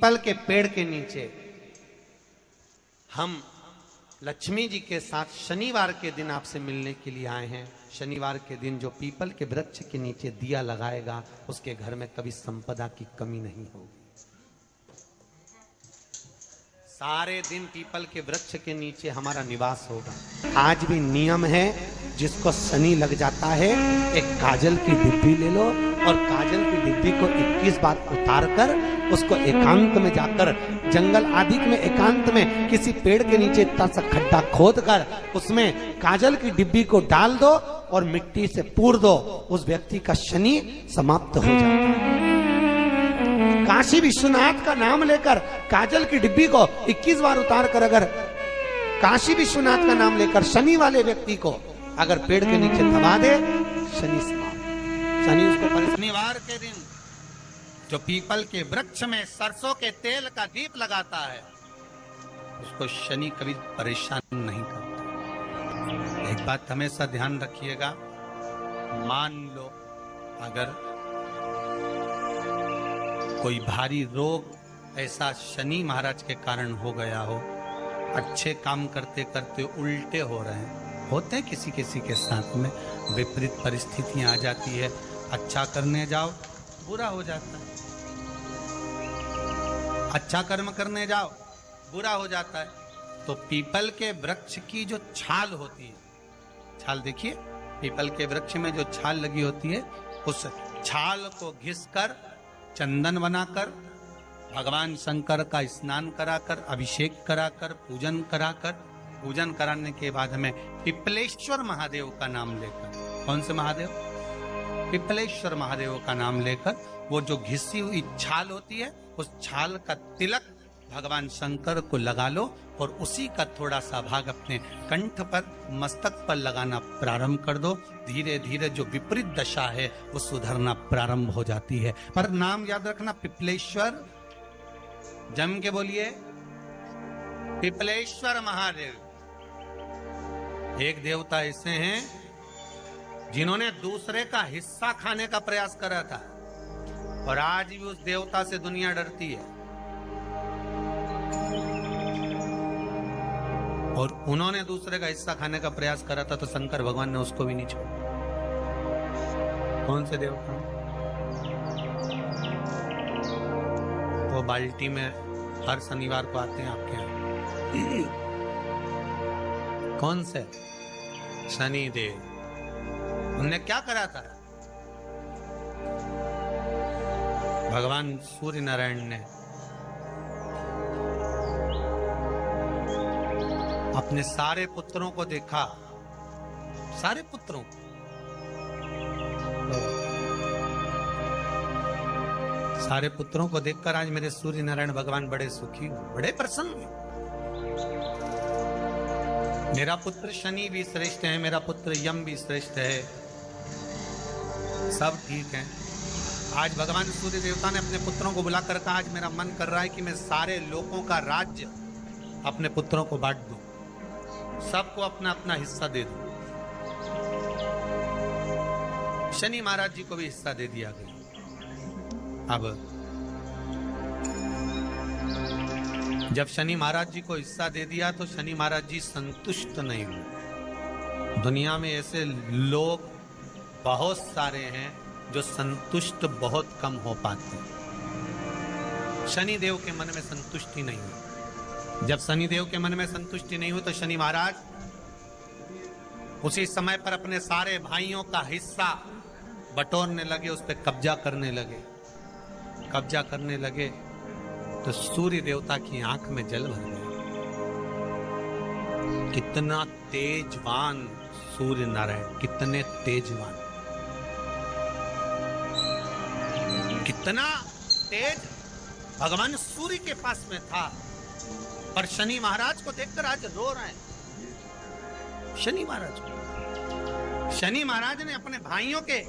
People के पेड़ के नीचे हम लक्ष्मी जी के साथ शनिवार के दिन आपसे मिलने के लिए आए हैं। शनिवार के दिन जो पीपल के वृक्ष के नीचे दिया लगाएगा उसके घर में कभी संपदा की कमी नहीं होगी। सारे दिन पीपल के वृक्ष के नीचे हमारा निवास होगा। आज भी नियम है, जिसको शनि लग जाता है एक काजल की डिब्बी ले लो और काजल की डिब्बी को 21 बार उतार कर उसको एकांत में जाकर जंगल आदि में एकांत में किसी पेड़ के नीचे इतना सा खड्डा खोद कर उसमें काजल की डिब्बी को डाल दो और मिट्टी से पूर दो, उस व्यक्ति का शनि समाप्त हो जाता है। काशी विश्वनाथ का नाम लेकर काजल की डिब्बी को 21 बार उतार कर अगर काशी विश्वनाथ का नाम लेकर शनि वाले व्यक्ति को अगर पेड़ के नीचे दबा दे, शनि समाप्त। शनि उसको शनिवार के दिन जो पीपल के वृक्ष में सरसों के तेल का दीप लगाता है उसको शनि कभी परेशान नहीं करता। एक बात हमेशा ध्यान रखिएगा, मान लो अगर कोई भारी रोग ऐसा शनि महाराज के कारण हो गया हो, अच्छे काम करते करते उल्टे हो रहे हैं, होते हैं किसी किसी के साथ में, विपरीत परिस्थितियां आ जाती है, अच्छा करने जाओ बुरा हो जाता है, अच्छा कर्म करने जाओ बुरा हो जाता है। तो पीपल के वृक्ष की जो छाल होती है, छाल देखिए, पीपल के वृक्ष में जो छाल लगी होती है उस छाल को घिसकर चंदन बनाकर भगवान शंकर का स्नान कराकर अभिषेक कराकर पूजन कराने के बाद हमें पिपलेश्वर महादेव का नाम लेकर, कौन से महादेव? पिपलेश्वर महादेव का नाम लेकर वो जो घिसी हुई छाल होती है उस छाल का तिलक भगवान शंकर को लगा लो और उसी का थोड़ा सा भाग अपने कंठ पर मस्तक पर लगाना प्रारंभ कर दो। धीरे धीरे जो विपरीत दशा है वो सुधरना प्रारंभ हो जाती है। पर नाम याद रखना, पिपलेश्वर, जम के बोलिए, पिपलेश्वर महादेव। एक देवता ऐसे हैं जिन्होंने दूसरे का हिस्सा खाने का प्रयास करा था और आज भी उस देवता से दुनिया डरती है। और उन्होंने दूसरे का हिस्सा खाने का प्रयास करा था तो शंकर भगवान ने उसको भी नहीं छोड़ा। कौन से देवता? वो बाल्टी में हर शनिवार को आते हैं आपके यहाँ। कौन से? शनि देव। उनने क्या करा था? भगवान सूर्य नारायण ने अपने सारे पुत्रों को देखा, सारे पुत्रों को, सारे पुत्रों को देखकर आज मेरे सूर्य नारायण भगवान बड़े सुखी, बड़े प्रसन्न। मेरा पुत्र शनि भी श्रेष्ठ है, मेरा पुत्र यम भी श्रेष्ठ है, सब ठीक है। आज भगवान सूर्य देवता ने अपने पुत्रों को बुलाकर कहा, आज मेरा मन कर रहा है कि मैं सारे लोगों का राज्य अपने पुत्रों को बांट दूं, सबको अपना अपना हिस्सा दे दूं। शनि महाराज जी को भी हिस्सा दे दिया गया। अब जब शनि महाराज जी को हिस्सा दे दिया तो शनि महाराज जी संतुष्ट नहीं हुए। दुनिया में ऐसे लोग बहुत सारे हैं जो संतुष्ट बहुत कम हो पाते हैं। शनि देव के मन में संतुष्टि नहीं हुई। जब शनि देव के मन में संतुष्टि नहीं हुई तो शनि महाराज उसी समय पर अपने सारे भाइयों का हिस्सा बटोरने लगे, उस पर कब्जा करने लगे। कब्जा करने लगे तो सूर्य देवता की आंख में जल भर गया। कितना तेजवान सूर्य नारायण, कितने तेजवान, कितना तेज भगवान सूर्य के पास में था। पर शनि महाराज को देखकर आज रो रहे हैं। शनि महाराज ने अपने भाइयों के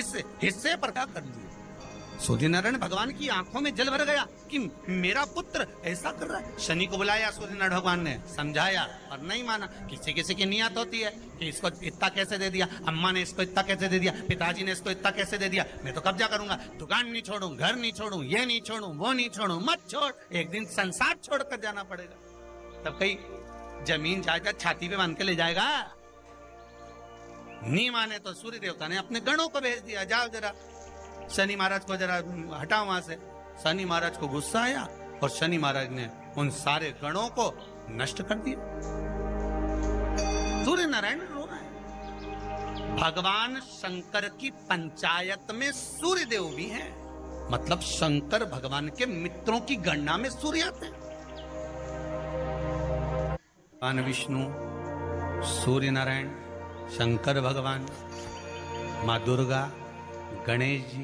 इस हिस्से पर क्या कर लिया? सूर्य नारायण भगवान की आंखों में जल भर गया कि मेरा पुत्र ऐसा कर रहा है। शनि को बुलाया सूर्य नारायण भगवान ने, समझाया और नहीं माना। किसी किसी की नियत होती है कि इसको इतना कैसे दे दिया, अम्मा ने इसको इतना कैसे दे दिया, पिताजी ने इसको इतना कैसे दे दिया, मैं तो कब्जा करूंगा, दुकान नहीं छोड़ू, घर नहीं छोड़ू, ये नहीं छोड़ू, वो नहीं छोड़ू। मत छोड़, एक दिन संसार छोड़कर जाना पड़ेगा। तब कहीं जमीन जायदाद छाती पे बांध के ले जाएगा। नहीं माने तो सूर्य देवता ने अपने गणों को भेज दिया, जाओ जरा शनि महाराज को जरा हटाओ वहां से। शनि महाराज को गुस्सा आया और शनि महाराज ने उन सारे गणों को नष्ट कर दिया। सूर्य नारायण रो रहा है। भगवान शंकर की पंचायत में सूर्य देव भी हैं, मतलब शंकर भगवान के मित्रों की गणना में सूर्य आते हैं। भगवान विष्णु, सूर्य नारायण, शंकर भगवान, माँ दुर्गा, गणेश जी,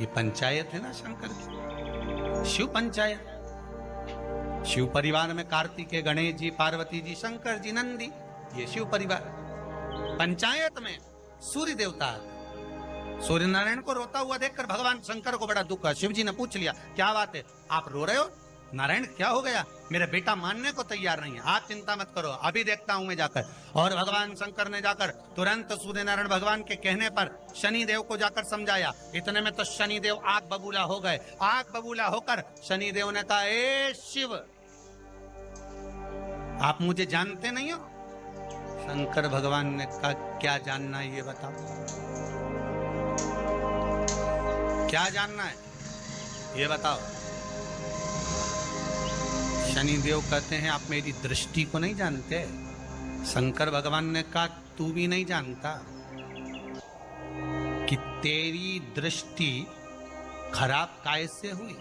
ये पंचायत है ना शंकर की, शिव पंचायत। शिव परिवार में कार्तिकेय, गणेश जी, पार्वती जी, शंकर जी, नंदी, ये शिव परिवार। पंचायत में सूर्य देवता। सूर्य नारायण को रोता हुआ देखकर भगवान शंकर को बड़ा दुख हुआ। शिव जी ने पूछ लिया, क्या बात है, आप रो रहे हो? नारायण क्या हो गया? मेरा बेटा मानने को तैयार नहीं है। आप चिंता मत करो, अभी देखता हूं मैं जाकर। और भगवान शंकर ने जाकर तुरंत सूर्य नारायण भगवान के कहने पर शनि देव को जाकर समझाया। इतने में तो शनि देव आग बबूला हो गए। आग बबूला होकर शनि देव ने कहा, ए शिव, आप मुझे जानते नहीं हो? शंकर भगवान ने कहा, क्या जानना है ये बताओ, क्या जानना है ये बताओ। शनिदेव कहते हैं, आप मेरी दृष्टि को नहीं जानते। शंकर भगवान ने कहा, तू भी नहीं जानता कि तेरी दृष्टि खराब कैसे हुई।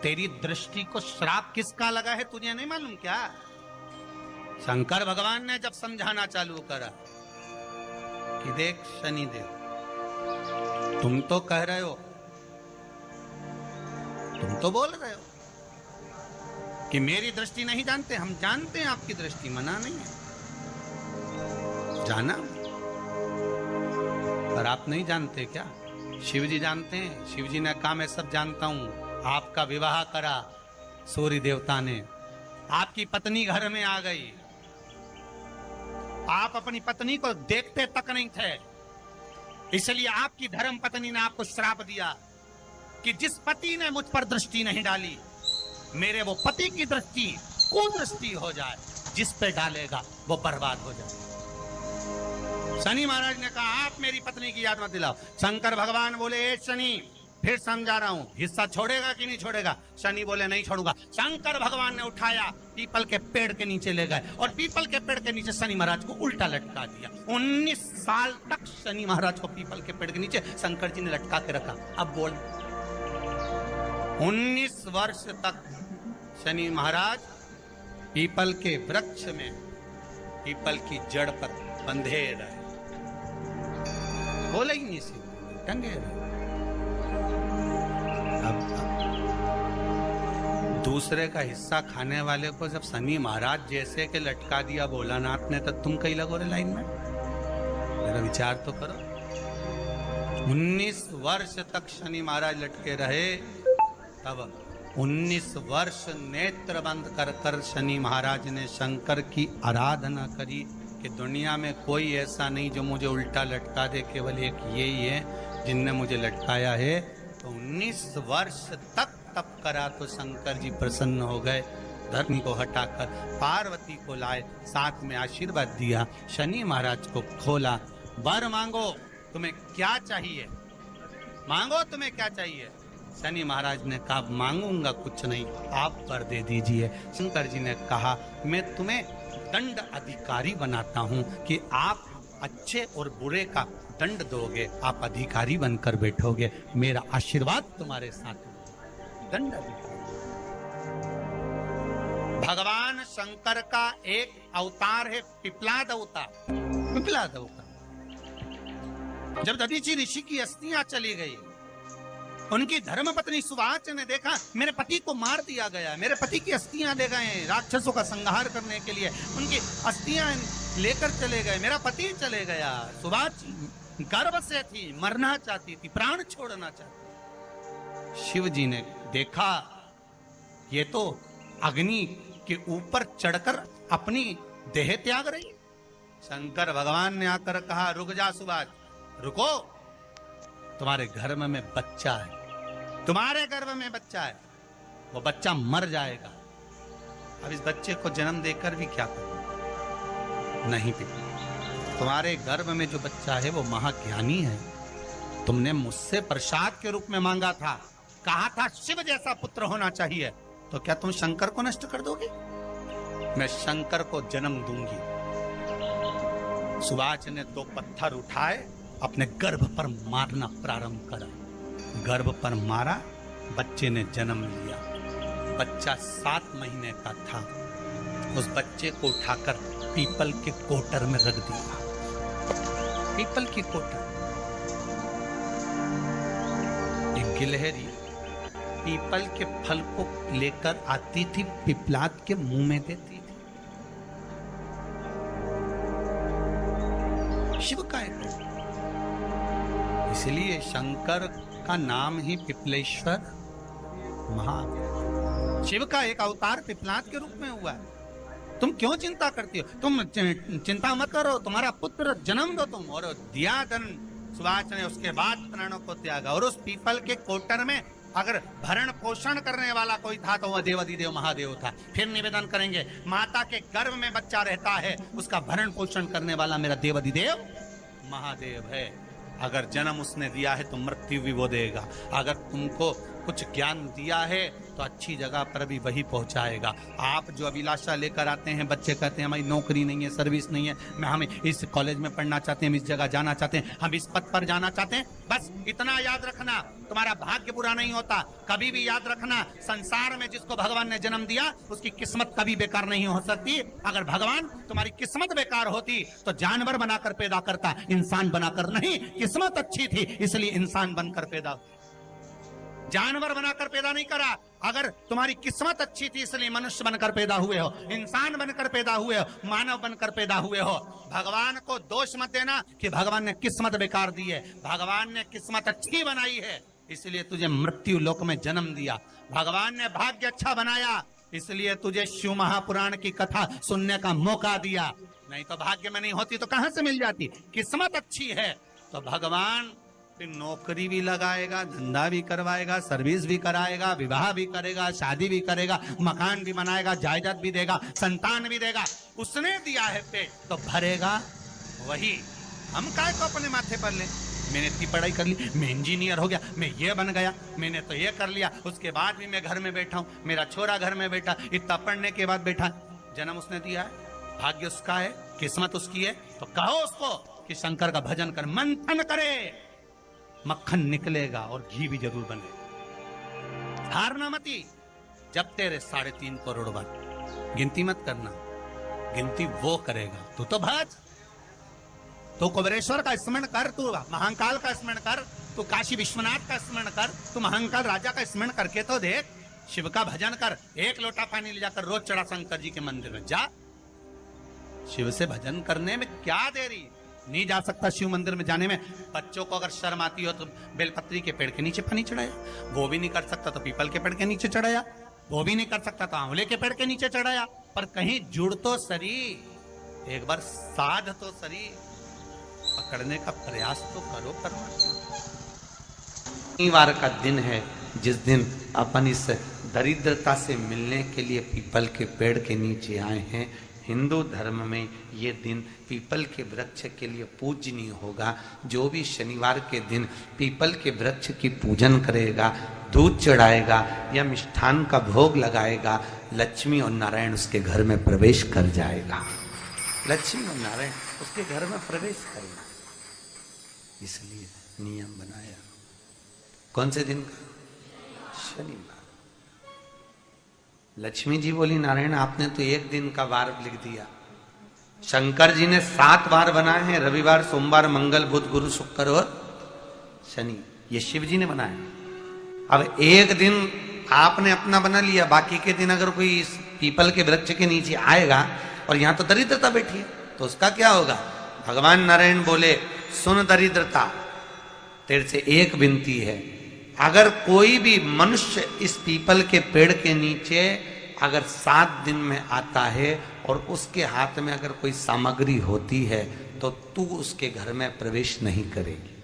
तेरी दृष्टि को श्राप किसका लगा है तुझे नहीं मालूम क्या? शंकर भगवान ने जब समझाना चालू करा कि देख शनिदेव, तुम तो कह रहे हो, तुम तो बोल रहे हो कि मेरी दृष्टि नहीं जानते। हम जानते हैं आपकी दृष्टि, मना नहीं है, जाना, पर आप नहीं जानते क्या? शिव जी जानते हैं। शिव जी ने कहा, मैं सब जानता हूं। आपका विवाह करा सूर्य देवता ने, आपकी पत्नी घर में आ गई, आप अपनी पत्नी को देखते तक नहीं थे, इसलिए आपकी धर्म पत्नी ने आपको श्राप दिया कि जिस पति ने मुझ पर दृष्टि नहीं डाली, मेरे वो पति की दृष्टि कुदृष्टि हो जाए, जिस पे डालेगा वो बर्बाद हो जाए। शनि महाराज ने कहा, आप मेरी पत्नी की याद मत दिलाओ। शंकर भगवान बोले, ए शनि, फिर समझा रहा हूं, हिस्सा छोड़ेगा कि नहीं छोड़ेगा? शनि बोले, नहीं छोड़ूंगा। शंकर भगवान ने उठाया, पीपल के पेड़ के नीचे ले गए और पीपल के पेड़ के नीचे शनि महाराज को उल्टा लटका दिया। 19 साल तक शनि महाराज को पीपल के पेड़ के नीचे शंकर जी ने लटका के रखा। अब बोल, 19 वर्ष तक शनि महाराज पीपल के वृक्ष में, पीपल की जड़ पर बंधे रहे, बोले ही नहीं, से टंगे रहे। अब दूसरे का हिस्सा खाने वाले को जब शनि महाराज जैसे के लटका दिया भोलानाथ ने, तो तुम कहीं लगो रे लाइन में? मेरा विचार तो करो। 19 वर्ष तक शनि महाराज लटके रहे, तब 19 वर्ष नेत्र बंद कर कर शनि महाराज ने शंकर की आराधना करी कि दुनिया में कोई ऐसा नहीं जो मुझे उल्टा लटका दे, केवल एक यही है जिनने मुझे लटकाया है। तो 19 वर्ष तक तप करा तो शंकर जी प्रसन्न हो गए। धर्म को हटाकर पार्वती को लाए, साथ में आशीर्वाद दिया। शनि महाराज को खोला, वर मांगो, तुम्हें क्या चाहिए, मांगो तुम्हें क्या चाहिए। शनि महाराज ने कहा, मांगूंगा कुछ नहीं, आप वर दे दीजिए। शंकर जी ने कहा, मैं तुम्हें दंड अधिकारी बनाता हूं कि आप अच्छे और बुरे का दंड दोगे, आप अधिकारी बनकर बैठोगे, मेरा आशीर्वाद तुम्हारे साथ। दंड अधिकारी। भगवान शंकर का एक अवतार है पिपलाद अवतार। पिपलाद अवतार, जब दधीचि ऋषि की अस्थियां चली गई, उनकी धर्मपत्नी सुवाच ने देखा मेरे पति को मार दिया गया, मेरे पति की अस्थियां ले गए राक्षसों का संहार करने के लिए, उनकी अस्थियां लेकर चले गए, मेरा पति चले गया। सुवाच गर्भ से थी, मरना चाहती थी, प्राण छोड़ना चाहती। शिव जी ने देखा ये तो अग्नि के ऊपर चढ़कर अपनी देह त्याग रही। शंकर भगवान ने आकर कहा, रुक जा सुभाष, रुको, तुम्हारे गर्भ में बच्चा है, तुम्हारे गर्भ में बच्चा है, वो बच्चा मर जाएगा। अब इस बच्चे को जन्म देकर भी क्या करूं? नहीं पिता, तुम्हारे गर्भ में जो बच्चा है वो महाज्ञानी है। तुमने मुझसे प्रसाद के रूप में मांगा था, कहा था शिव जैसा पुत्र होना चाहिए, तो क्या तुम शंकर को नष्ट कर दोगे? मैं शंकर को जन्म दूंगी। सुभाष ने 2 पत्थर उठाए, अपने गर्भ पर मारना प्रारंभ करा। गर्भ पर मारा, बच्चे ने जन्म लिया। बच्चा 7 महीने का था। उस बच्चे को उठाकर पीपल के कोटर में रख दिया। पीपल की कोटर। एक गिलहरी पीपल के फल को लेकर आती थी, पिपलाद के मुंह में देती थी। शिव का है, इसलिए शंकर का नाम ही पिपलेश्वर महादेव। शिव का एक अवतार पिपलाद के रूप में हुआ है। तुम क्यों चिंता करती हो? तुम चिंता मत करो, तुम्हारा पुत्र जन्म दो तुम। और दिया धन सुभाष ने, उसके बाद प्राणों को त्यागा। और उस पीपल के कोटर में अगर भरण पोषण करने वाला कोई था तो वह देवाधिदेव महादेव था। फिर निवेदन करेंगे, माता के गर्भ में बच्चा रहता है, उसका भरण पोषण करने वाला मेरा देवाधिदेव महादेव है। अगर जन्म उसने दिया है तो मृत्यु भी वो देगा। अगर तुमको कुछ ज्ञान दिया है तो अच्छी जगह पर भी वही पहुंचाएगा। आप जो अभिलाषा लेकर आते हैं, बच्चे कहते हैं हमारी नौकरी नहीं है, सर्विस नहीं है, हम इस कॉलेज में पढ़ना चाहते हैं, हम इस जगह जाना चाहते हैं, हम इस पद पर जाना चाहते हैं, बस इतना याद रखना, तुम्हारा भाग्य बुरा नहीं होता। कभी भी याद रखना, संसार में जिसको भगवान ने जन्म दिया उसकी किस्मत कभी बेकार नहीं हो सकती। अगर भगवान तुम्हारी किस्मत बेकार होती तो जानवर बनाकर पैदा करता, इंसान बनाकर नहीं। किस्मत अच्छी थी इसलिए इंसान बनकर पैदा, जानवर बनाकर पैदा नहीं करा। अगर तुम्हारी किस्मत अच्छी थी इसलिए मनुष्य बनकर पैदा हुए हो, इंसान बनकर पैदा हुए हो, मानव बनकर पैदा हुए हो। भगवान को दोष मत देना कि भगवान ने किस्मत बेकार दी है। भगवान ने किस्मत अच्छी बनाई है इसलिए तुझे मृत्यु लोक में जन्म दिया। भगवान ने भाग्य अच्छा बनाया इसलिए तुझे शिव महापुराण की कथा सुनने का मौका दिया। नहीं तो भाग्य में नहीं होती तो कहां से मिल जाती? किस्मत अच्छी है तो भगवान फिर नौकरी भी लगाएगा, धंधा भी करवाएगा, सर्विस भी कराएगा, विवाह भी करेगा, शादी भी करेगा, मकान भी बनाएगा, जायदाद भी देगा, संतान भी देगा। उसने दिया है पेट तो भरेगा वही। हम काय को अपने माथे पर ले? मैंने इतनी पढ़ाई कर ली, मैं इंजीनियर हो गया, मैं ये बन गया, मैंने तो ये कर लिया, उसके बाद भी मैं घर में बैठा हूँ, मेरा छोरा घर में बैठा, इतना पढ़ने के बाद बैठा। जन्म उसने दिया है, भाग्य उसका है, किस्मत उसकी है, तो कहो उसको कि शंकर का भजन कर, मंथन करे, मक्खन निकलेगा और घी भी जरूर बनेगा। हारना मती। जब तेरे 3.5 करोड़ बन, गिनती मत करना, गिनती वो करेगा। तू तो भज, तू कुबेरेश्वर का स्मरण कर, तू महाकाल का स्मरण कर, तू काशी विश्वनाथ का स्मरण कर, तू महाकाल राजा का स्मरण करके तो देख। शिव का भजन कर, 1 लोटा पानी ले जाकर रोज चढ़ा शंकर जी के मंदिर में जा। शिव से भजन करने में क्या देरी? नहीं जा सकता शिव मंदिर में जाने में? बच्चों को अगर शर्म आती हो तो बेलपत्री के पेड़ के नीचे पानी चढ़ाया, वो भी नहीं कर सकता तो पीपल के पेड़ के नीचे चढ़ाया, वो भी नहीं कर सकता तो आंवले के पेड़ के नीचे चढ़ाया। पर कहीं जुड़ तो सरी, एक बार साध तो सरी, पकड़ने का प्रयास तो करो। शनिवार का दिन है जिस दिन अपन इस दरिद्रता से मिलने के लिए पीपल के पेड़ के नीचे आए हैं। हिंदू धर्म में ये दिन पीपल के वृक्ष के लिए पूजनीय होगा। जो भी शनिवार के दिन पीपल के वृक्ष की पूजन करेगा, दूध चढ़ाएगा या मिष्ठान का भोग लगाएगा, लक्ष्मी और नारायण उसके घर में प्रवेश कर जाएगा। लक्ष्मी और नारायण उसके घर में प्रवेश करेगा, इसलिए नियम बनाया। कौन से दिन का? शनिवार। लक्ष्मी जी बोली, नारायण आपने तो 1 दिन का वार लिख दिया। शंकर जी ने 7 वार बनाए हैं, रविवार, सोमवार, मंगल, बुध, गुरु, शुक्र और शनि। ये शिव जी ने बनाया। अब 1 दिन आपने अपना बना लिया, बाकी के दिन अगर कोई इस पीपल के वृक्ष के नीचे आएगा और यहां तो दरिद्रता बैठी है तो उसका क्या होगा? भगवान नारायण बोले, सुन दरिद्रता, तेरे से एक विनती है, अगर कोई भी मनुष्य इस पीपल के पेड़ के नीचे अगर 7 दिन में आता है और उसके हाथ में अगर कोई सामग्री होती है तो तू उसके घर में प्रवेश नहीं करेगी।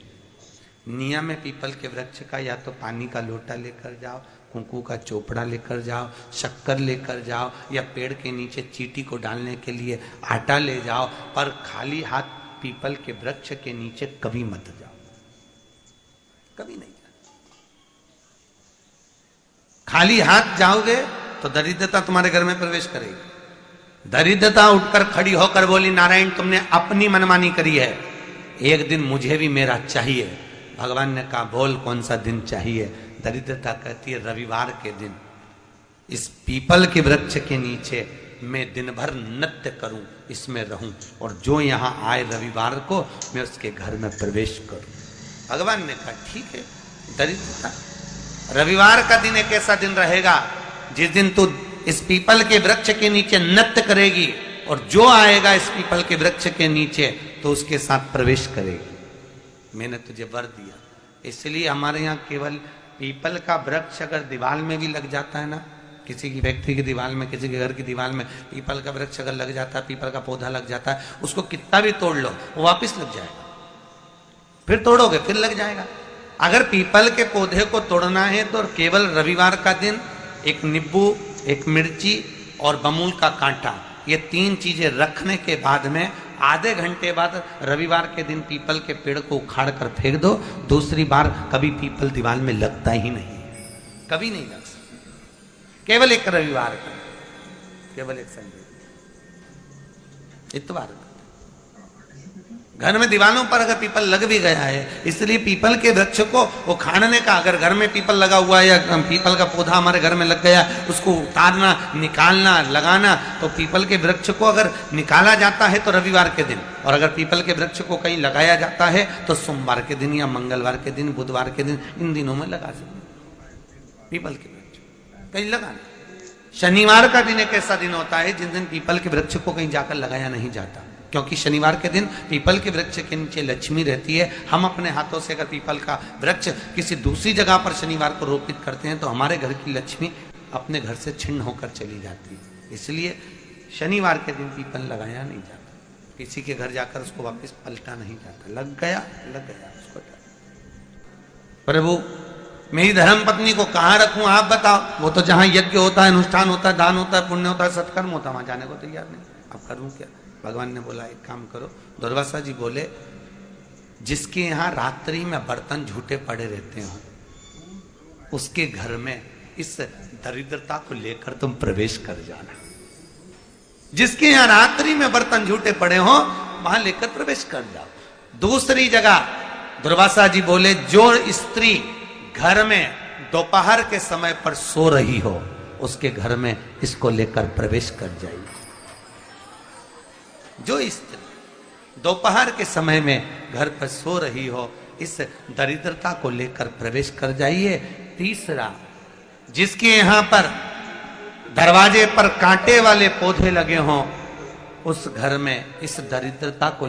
नियम है पीपल के वृक्ष का, या तो पानी का लोटा लेकर जाओ, कुंकू का चोपड़ा लेकर जाओ, शक्कर लेकर जाओ, या पेड़ के नीचे चींटी को डालने के लिए आटा ले जाओ, पर खाली हाथ पीपल के वृक्ष के नीचे कभी मत जाओ, कभी नहीं जाओ। खाली हाथ जाओगे तो दरिद्रता तुम्हारे घर में प्रवेश करेगी। दरिद्रता उठकर खड़ी होकर बोली, नारायण तुमने अपनी मनमानी करी है, एक दिन मुझे भी मेरा चाहिए। भगवान ने कहा बोल कौन सा दिन चाहिए। दरिद्रता कहती है रविवार के दिन इस पीपल के वृक्ष के नीचे मैं दिन भर नृत्य करूं, इसमें रहूं, और जो यहां आए रविवार को मैं उसके घर में प्रवेश करूं। भगवान ने कहा ठीक है। दरिद्रता रविवार का दिन एक ऐसा दिन रहेगा जिस दिन तू इस पीपल के वृक्ष के नीचे नृत्य करेगी और जो आएगा इस पीपल के वृक्ष के नीचे तो उसके साथ प्रवेश करेगी। मैंने तुझे वर दिया। इसलिए हमारे यहाँ केवल पीपल का वृक्ष अगर दीवार में भी लग जाता है ना, किसी की व्यक्ति की दीवार में, किसी के घर की दीवार में पीपल का वृक्ष अगर लग जाता है, पीपल का पौधा लग जाता है, उसको कितना भी तोड़ लो वो वापिस लग जाएगा। फिर तोड़ोगे फिर लग जाएगा। अगर पीपल के पौधे को तोड़ना है तो केवल रविवार का दिन एक नींबू, एक मिर्ची और बमूल का कांटा, ये 3 चीजें रखने के बाद में आधे घंटे बाद रविवार के दिन पीपल के पेड़ को उखाड़ कर फेंक दो। दूसरी बार कभी पीपल दीवार में लगता ही नहीं, कभी नहीं लग सकता। केवल एक रविवार का, केवल एक संडे, इतवार। घर में दीवानों पर अगर पीपल लग भी गया है, इसलिए पीपल के वृक्ष को उखाड़ने का, अगर घर में पीपल लगा हुआ है या पीपल का पौधा हमारे घर में लग गया, उसको उतारना, निकालना, लगाना, तो पीपल के वृक्ष को अगर निकाला जाता है तो रविवार के दिन, और अगर पीपल के वृक्ष को कहीं लगाया जाता है तो सोमवार के दिन या मंगलवार के दिन, बुधवार के दिन, इन दिनों में लगा सकते पीपल के वृक्ष कहीं लगाना। शनिवार का दिन एक ऐसा दिन होता है जिस दिन पीपल के वृक्ष को कहीं जाकर लगाया नहीं जाता, क्योंकि शनिवार के दिन पीपल के वृक्ष के नीचे लक्ष्मी रहती है। हम अपने हाथों से अगर पीपल का वृक्ष किसी दूसरी जगह पर शनिवार को रोपित करते हैं तो हमारे घर की लक्ष्मी अपने घर से छिन्न होकर चली जाती है। इसलिए शनिवार के दिन पीपल लगाया नहीं जाता, किसी के घर जाकर उसको वापस पलटा नहीं जाता। लग गया उसको। प्रभु मेरी धर्म पत्नी को कहाँ रखूं आप बताओ। वो तो जहां यज्ञ होता है, अनुष्ठान होता है, दान होता है, पुण्य होता है, सत्कर्म होता है, वहां जाने को तैयार नहीं। अब करूं क्या। भगवान ने बोला एक काम करो। दुर्वासा जी बोले जिसके यहाँ रात्रि में बर्तन झूठे पड़े रहते हो उसके घर में इस दरिद्रता को लेकर तुम प्रवेश कर जाना। जिसके यहाँ रात्रि में बर्तन झूठे पड़े हो वहां लेकर प्रवेश कर जाओ। दूसरी जगह दुर्वासा जी बोले जो स्त्री घर में दोपहर के समय पर सो रही हो उसके घर में इसको लेकर प्रवेश कर जाइए। जो स्त्री दोपहर के समय में घर पर सो रही हो इस दरिद्रता को लेकर प्रवेश कर जाइए। तीसरा, जिसके यहां पर दरवाजे पर कांटे वाले पौधे लगे हों उस घर में इस दरिद्रता को